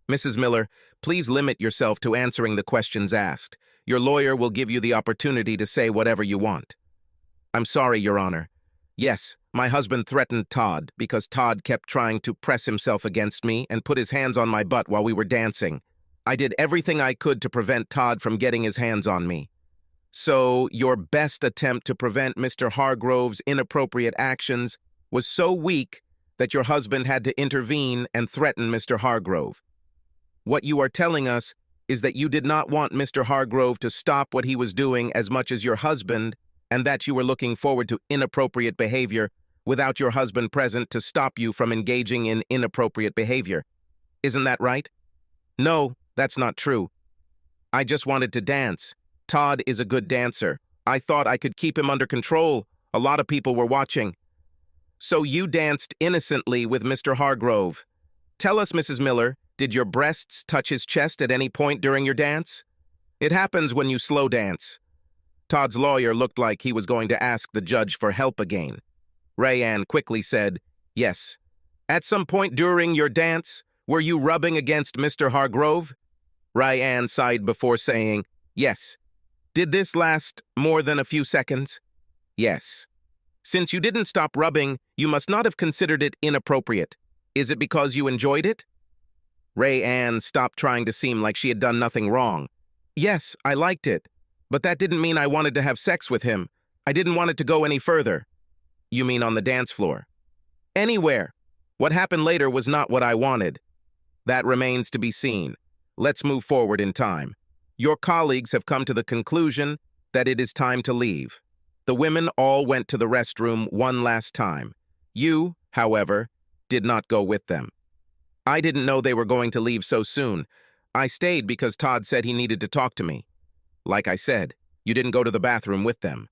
"Mrs. Miller, please limit yourself to answering the questions asked. Your lawyer will give you the opportunity to say whatever you want." "I'm sorry, Your Honor. Yes, my husband threatened Todd because Todd kept trying to press himself against me and put his hands on my butt while we were dancing. I did everything I could to prevent Todd from getting his hands on me." "So your best attempt to prevent Mr. Hargrove's inappropriate actions was so weak that your husband had to intervene and threaten Mr. Hargrove. What you are telling us is that you did not want Mr. Hargrove to stop what he was doing as much as your husband, and that you were looking forward to inappropriate behavior without your husband present to stop you from engaging in inappropriate behavior. Isn't that right?" "No, that's not true. I just wanted to dance. Todd is a good dancer. I thought I could keep him under control. A lot of people were watching." "So you danced innocently with Mr. Hargrove. Tell us, Mrs. Miller, did your breasts touch his chest at any point during your dance?" "It happens when you slow dance." Todd's lawyer looked like he was going to ask the judge for help again. Rayanne quickly said, "Yes. At some point during your dance, were you rubbing against Mr. Hargrove?" Rayanne sighed before saying, "Yes." "Did this last more than a few seconds?" "Yes." "Since you didn't stop rubbing, you must not have considered it inappropriate. Is it because you enjoyed it?" Rayanne stopped trying to seem like she had done nothing wrong. "Yes, I liked it. But that didn't mean I wanted to have sex with him. I didn't want it to go any further." "You mean on the dance floor?" "Anywhere. What happened later was not what I wanted." "That remains to be seen. Let's move forward in time. Your colleagues have come to the conclusion that it is time to leave. The women all went to the restroom one last time. You, however, did not go with them. I didn't know they were going to leave so soon. I stayed because Todd said he needed to talk to me. Like I said, you didn't go to the bathroom with them."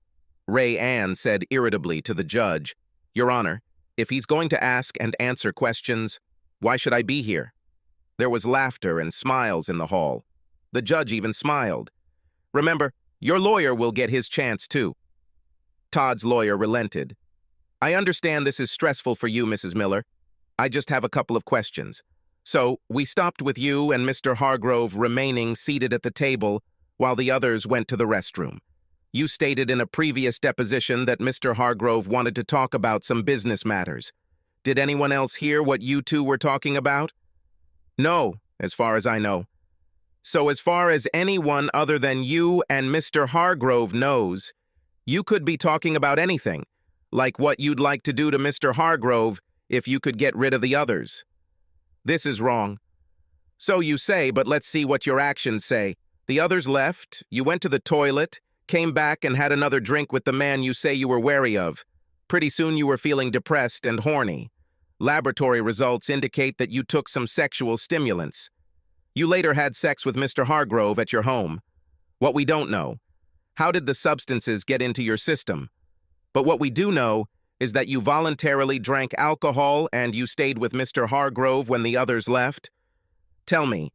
Rayanne said irritably to the judge, "Your Honor, if he's going to ask and answer questions, why should I be here?" There was laughter and smiles in the hall. The judge even smiled. "Remember, your lawyer will get his chance too." Todd's lawyer relented. "I understand this is stressful for you, Mrs. Miller. I just have a couple of questions. So, we stopped with you and Mr. Hargrove remaining seated at the table while the others went to the restroom. You stated in a previous deposition that Mr. Hargrove wanted to talk about some business matters. Did anyone else hear what you two were talking about?" "No, as far as I know." "So as far as anyone other than you and Mr. Hargrove knows, you could be talking about anything, like what you'd like to do to Mr. Hargrove if you could get rid of the others." "This is wrong." "So you say, but let's see what your actions say. The others left, you went to the toilet, came back and had another drink with the man you say you were wary of. Pretty soon you were feeling depressed and horny. Laboratory results indicate that you took some sexual stimulants. You later had sex with Mr. Hargrove at your home. What we don't know, how did the substances get into your system? But what we do know is that you voluntarily drank alcohol and you stayed with Mr. Hargrove when the others left. Tell me,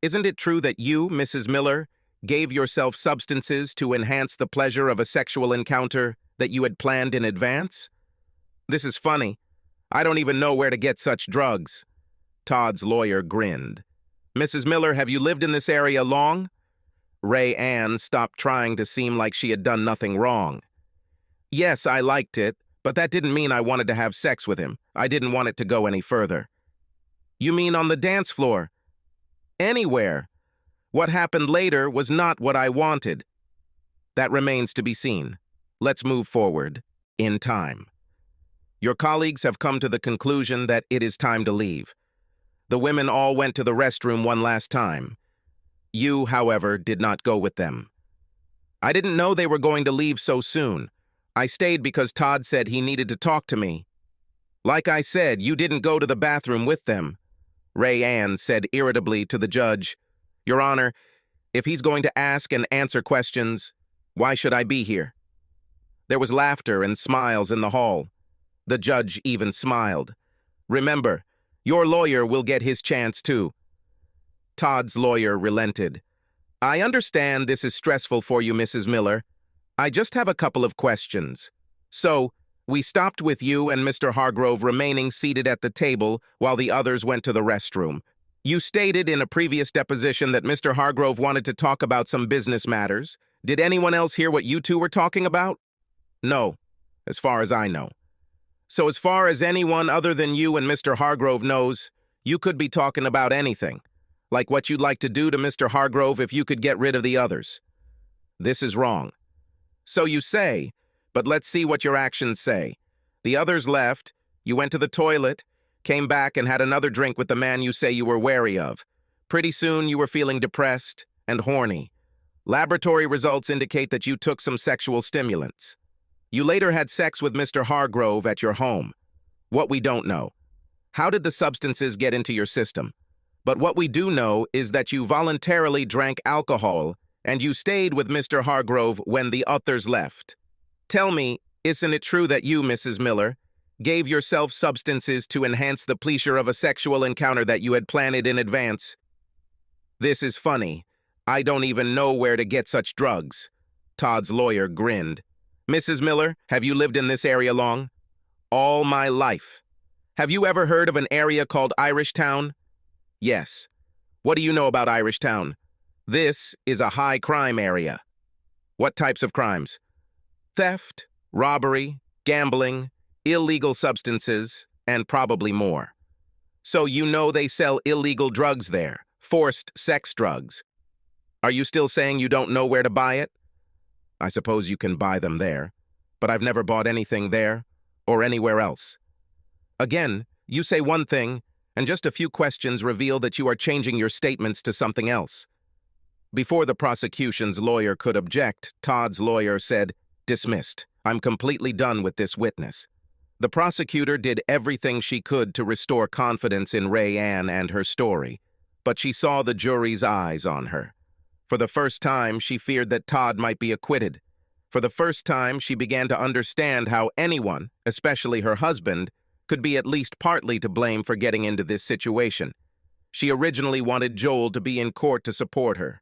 isn't it true that you, Mrs. Miller, gave yourself substances to enhance the pleasure of a sexual encounter that you had planned in advance?" "This is funny. I don't even know where to get such drugs." Todd's lawyer grinned. "Mrs. Miller, have you lived in this area long?" Rayanne stopped trying to seem like she had done nothing wrong. "Yes, I liked it, but that didn't mean I wanted to have sex with him. I didn't want it to go any further." "You mean on the dance floor?" "Anywhere. What happened later was not what I wanted." "That remains to be seen. Let's move forward in time. Your colleagues have come to the conclusion that it is time to leave. The women all went to the restroom one last time. You, however, did not go with them. I didn't know they were going to leave so soon. I stayed because Todd said he needed to talk to me. Like I said, you didn't go to the bathroom with them. Ray Ann said irritably to the judge, "Your Honor, if he's going to ask and answer questions, why should I be here?" There was laughter and smiles in the hall. The judge even smiled. "Remember, your lawyer will get his chance too." Todd's lawyer relented. "I understand this is stressful for you, Mrs. Miller. I just have a couple of questions. So, we stopped with you and Mr. Hargrove remaining seated at the table while the others went to the restroom. You stated in a previous deposition that Mr. Hargrove wanted to talk about some business matters. Did anyone else hear what you two were talking about?" "No, as far as I know." "So as far as anyone other than you and Mr. Hargrove knows, you could be talking about anything, like what you'd like to do to Mr. Hargrove if you could get rid of the others." "This is wrong." "So you say, but let's see what your actions say. The others left, you went to the toilet, came back and had another drink with the man you say you were wary of. Pretty soon you were feeling depressed and horny. Laboratory results indicate that you took some sexual stimulants. You later had sex with Mr. Hargrove at your home. What we don't know. How did the substances get into your system? But what we do know is that you voluntarily drank alcohol and you stayed with Mr. Hargrove when the others left. Tell me, isn't it true that you, Mrs. Miller, gave yourself substances to enhance the pleasure of a sexual encounter that you had planned in advance?" "This is funny. I don't even know where to get such drugs." Todd's lawyer grinned. "Mrs. Miller, have you lived in this area long?" "All my life." "Have you ever heard of an area called Irish Town?" "Yes." "What do you know about Irish Town?" "This is a high crime area." "What types of crimes?" "Theft, robbery, gambling, illegal substances, and probably more." "So you know they sell illegal drugs there, forced sex drugs. Are you still saying you don't know where to buy it?" "I suppose you can buy them there, but I've never bought anything there or anywhere else." "Again, you say one thing, and just a few questions reveal that you are changing your statements to something else." Before the prosecution's lawyer could object, Todd's lawyer said, "Dismissed. I'm completely done with this witness." The prosecutor did everything she could to restore confidence in Ray Ann and her story, but she saw the jury's eyes on her. For the first time, she feared that Todd might be acquitted. For the first time, she began to understand how anyone, especially her husband, could be at least partly to blame for getting into this situation. She originally wanted Joel to be in court to support her.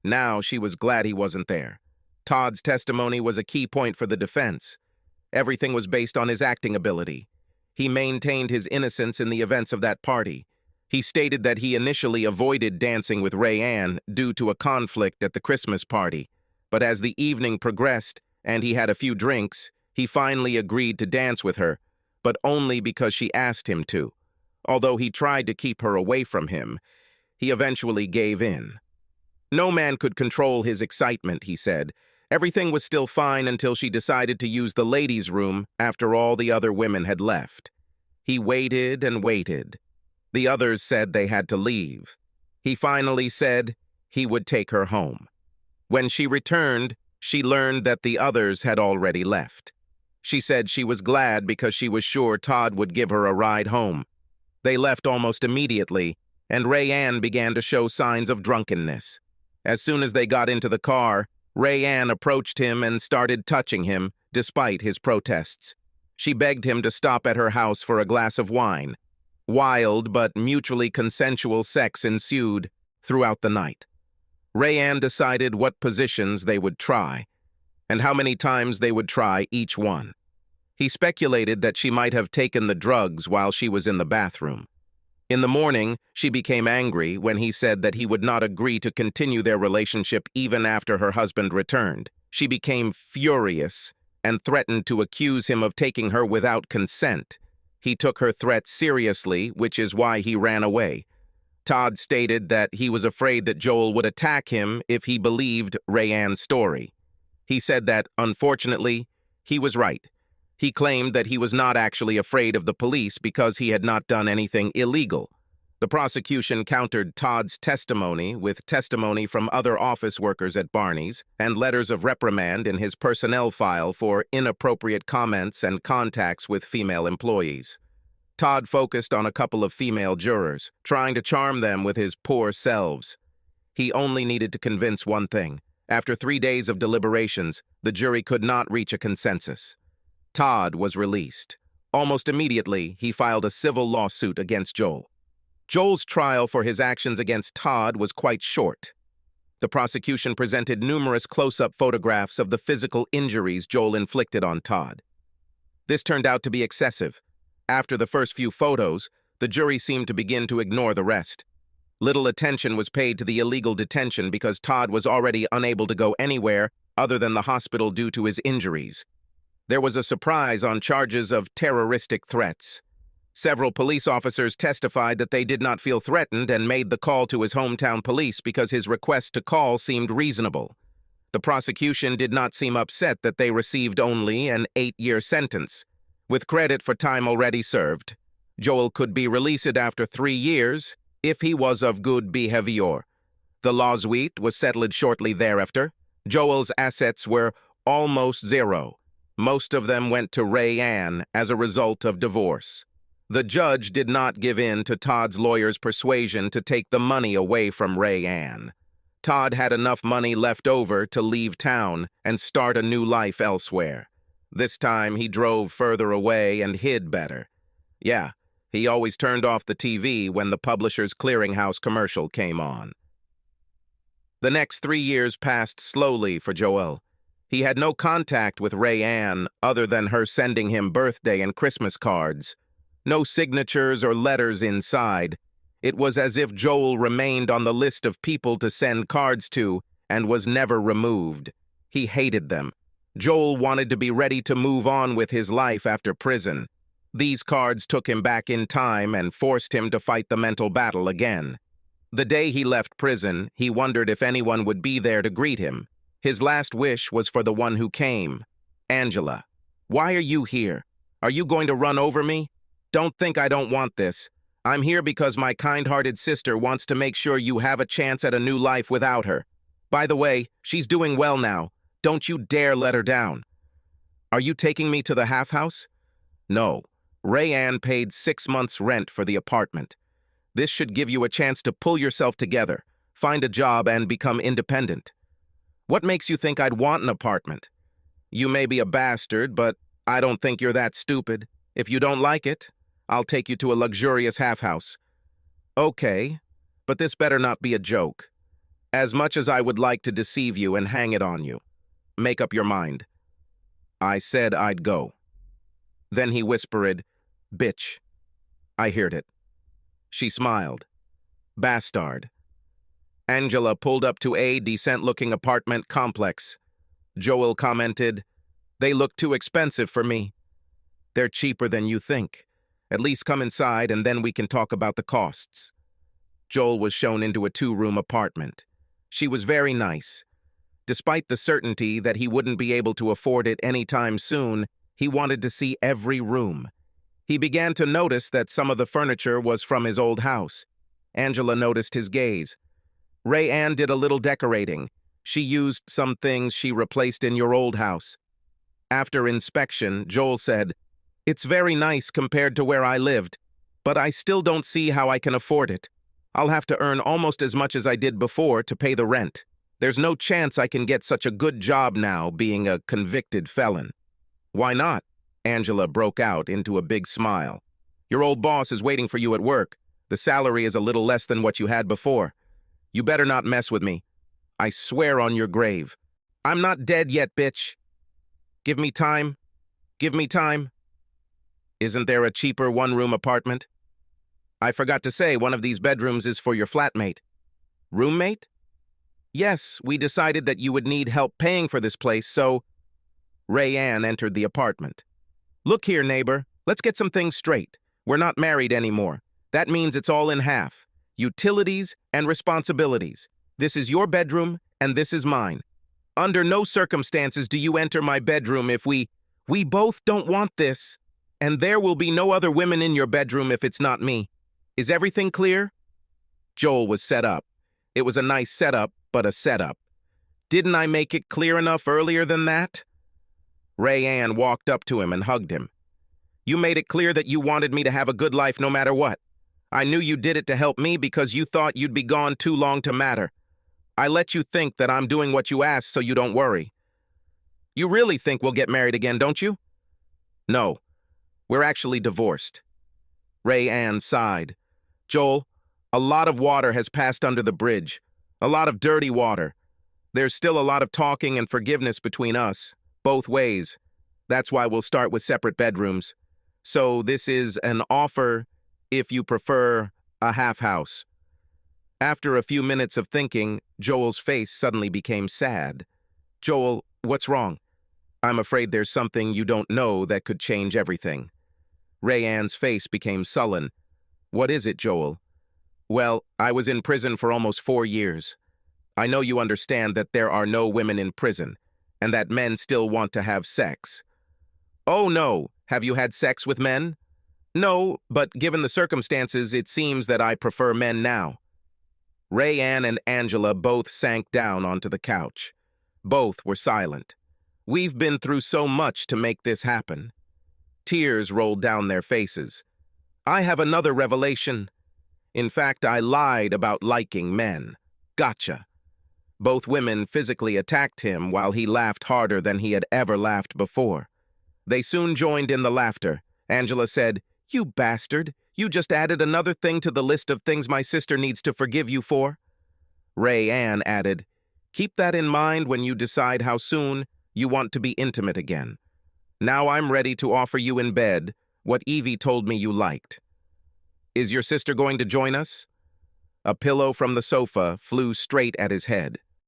Now she was glad he wasn't there. Todd's testimony was a key point for the defense. Everything was based on his acting ability. He maintained his innocence in the events of that party. He stated that he initially avoided dancing with Ray Ann due to a conflict at the Christmas party, but as the evening progressed and he had a few drinks, he finally agreed to dance with her, but only because she asked him to. Although he tried to keep her away from him, he eventually gave in. No man could control his excitement, he said. Everything was still fine until she decided to use the ladies' room after all the other women had left. He waited and waited. The others said they had to leave. He finally said he would take her home. When she returned, she learned that the others had already left. She said she was glad because she was sure Todd would give her a ride home. They left almost immediately, and Ray Ann began to show signs of drunkenness. As soon as they got into the car, Ray Ann approached him and started touching him, despite his protests. She begged him to stop at her house for a glass of wine. Wild but mutually consensual sex ensued throughout the night. Ray Ann decided what positions they would try, and how many times they would try each one. He speculated that she might have taken the drugs while she was in the bathroom. In the morning, she became angry when he said that he would not agree to continue their relationship even after her husband returned. She became furious and threatened to accuse him of taking her without consent. He took her threat seriously, which is why he ran away. Todd stated that he was afraid that Joel would attack him if he believed Ray Ann's story. He said that, unfortunately, he was right. He claimed that he was not actually afraid of the police because he had not done anything illegal. The prosecution countered Todd's testimony with testimony from other office workers at Barney's and letters of reprimand in his personnel file for inappropriate comments and contacts with female employees. Todd focused on a couple of female jurors, trying to charm them with his poor selves. He only needed to convince one thing. After 3 days of deliberations, the jury could not reach a consensus. Todd was released. Almost immediately, he filed a civil lawsuit against Joel. Joel's trial for his actions against Todd was quite short. The prosecution presented numerous close-up photographs of the physical injuries Joel inflicted on Todd. This turned out to be excessive. After the first few photos, the jury seemed to begin to ignore the rest. Little attention was paid to the illegal detention because Todd was already unable to go anywhere other than the hospital due to his injuries. There was a surprise on charges of terroristic threats. Several police officers testified that they did not feel threatened and made the call to his hometown police because his request to call seemed reasonable. The prosecution did not seem upset that they received only an 8-year sentence. With credit for time already served, Joel could be released after 3 years if he was of good behavior. The lawsuit was settled shortly thereafter. Joel's assets were almost zero. Most of them went to Ray Ann as a result of divorce. The judge did not give in to Todd's lawyer's persuasion to take the money away from Ray Ann. Todd had enough money left over to leave town and start a new life elsewhere. This time he drove further away and hid better. Yeah, he always turned off the TV when the Publishers Clearinghouse commercial came on. The next 3 years passed slowly for Joel. He had no contact with Ray Ann other than her sending him birthday and Christmas cards. No signatures or letters inside. It was as if Joel remained on the list of people to send cards to and was never removed. He hated them. Joel wanted to be ready to move on with his life after prison. These cards took him back in time and forced him to fight the mental battle again. The day he left prison, he wondered if anyone would be there to greet him. His last wish was for the one who came. Angela. Why are you here? Are you going to run over me? Don't think I don't want this. I'm here because my kind-hearted sister wants to make sure you have a chance at a new life without her. By the way, she's doing well now. Don't you dare let her down. Are you taking me to the half house? No. Ray Ann paid 6 months' rent for the apartment. This should give you a chance to pull yourself together, find a job, and become independent. What makes you think I'd want an apartment? You may be a bastard, but I don't think you're that stupid. If you don't like it, I'll take you to a luxurious half house. Okay, but this better not be a joke. As much as I would like to deceive you and hang it on you, make up your mind. I said I'd go. Then he whispered, "Bitch." I heard it. She smiled. Bastard. Angela pulled up to a decent-looking apartment complex. Joel commented, "They look too expensive for me." "They're cheaper than you think. At least come inside and then we can talk about the costs." Joel was shown into a 2-room apartment. She was very nice. Despite the certainty that he wouldn't be able to afford it anytime soon, he wanted to see every room. He began to notice that some of the furniture was from his old house. Angela noticed his gaze. Ray Ann did a little decorating. She used some things she replaced in your old house. After inspection, Joel said, "It's very nice compared to where I lived, but I still don't see how I can afford it. I'll have to earn almost as much as I did before to pay the rent. There's no chance I can get such a good job now, being a convicted felon." "Why not?" Angela broke out into a big smile. "Your old boss is waiting for you at work. The salary is a little less than what you had before. You better not mess with me. I swear on your grave. I'm not dead yet, bitch. Give me time. Give me time. Isn't there a cheaper 1-room apartment? I forgot to say one of these bedrooms is for your flatmate." "Roommate?" "Yes, we decided that you would need help paying for this place, so..." Ray Ann entered the apartment. "Look here, neighbor, let's get some things straight. We're not married anymore. That means it's all in half. Utilities and responsibilities. This is your bedroom, and this is mine. Under no circumstances do you enter my bedroom if we both don't want this. And there will be no other women in your bedroom if it's not me. Is everything clear?" Joel was set up. It was a nice setup, but a setup. Didn't I make it clear enough earlier than that? Ray Ann walked up to him and hugged him. You made it clear that you wanted me to have a good life no matter what. I knew you did it to help me because you thought you'd be gone too long to matter. I let you think that I'm doing what you asked so you don't worry. You really think we'll get married again, don't you? No, we're actually divorced. Ray Ann sighed. Joel, a lot of water has passed under the bridge. A lot of dirty water. There's still a lot of talking and forgiveness between us, both ways. That's why we'll start with separate bedrooms. So this is an offer, if you prefer, a half house. After a few minutes of thinking, Joel's face suddenly became sad. Joel, what's wrong? I'm afraid there's something you don't know that could change everything. Ray Ann's face became sullen. What is it, Joel? Well, I was in prison for almost 4 years. I know you understand that there are no women in prison, and that men still want to have sex. Oh no, have you had sex with men? No, but given the circumstances, it seems that I prefer men now. Ray Ann and Angela both sank down onto the couch. Both were silent. We've been through so much to make this happen. Tears rolled down their faces. I have another revelation. In fact, I lied about liking men. Gotcha. Both women physically attacked him while he laughed harder than he had ever laughed before. They soon joined in the laughter. Angela said, "You bastard, you just added another thing to the list of things my sister needs to forgive you for." Ray Ann added, "Keep that in mind when you decide how soon you want to be intimate again. Now I'm ready to offer you in bed what Evie told me you liked. Is your sister going to join us?" A pillow from the sofa flew straight at his head.